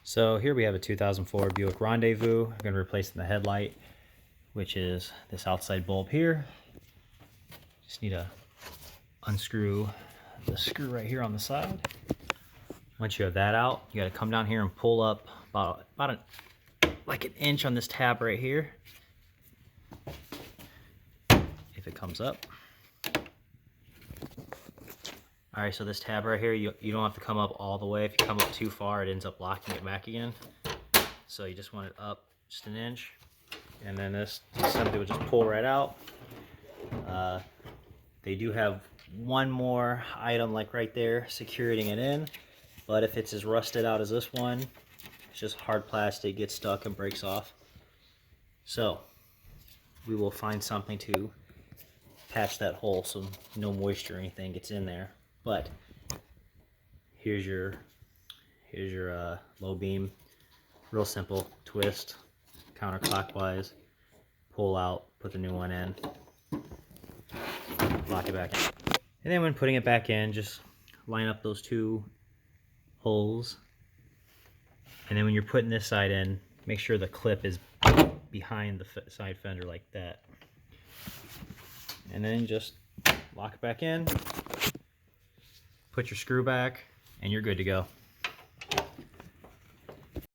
So here we have a 2004 Buick Rendezvous. I'm going to replace the headlight, which is this outside bulb here. Just need to unscrew the screw right here on the side. Once you have that out, you got to come down here and pull up like an inch on this tab right here. If it comes up. Alright, so this tab right here, you don't have to come up all the way. If you come up too far, it ends up locking it back again. So you just want it up just an inch. And then this assembly will just pull right out. They do have one more item like right there, securing it in. But if it's as rusted out as this one, it's just hard plastic, gets stuck and breaks off. So we will find something to patch that hole so no moisture or anything gets in there. But here's your low beam. Real simple. Twist counterclockwise, pull out, put the new one in, lock it back in. And then when putting it back in, just line up those two holes. And then when you're putting this side in, make sure the clip is behind the side fender like that. And then just lock it back in, put your screw back, and you're good to go.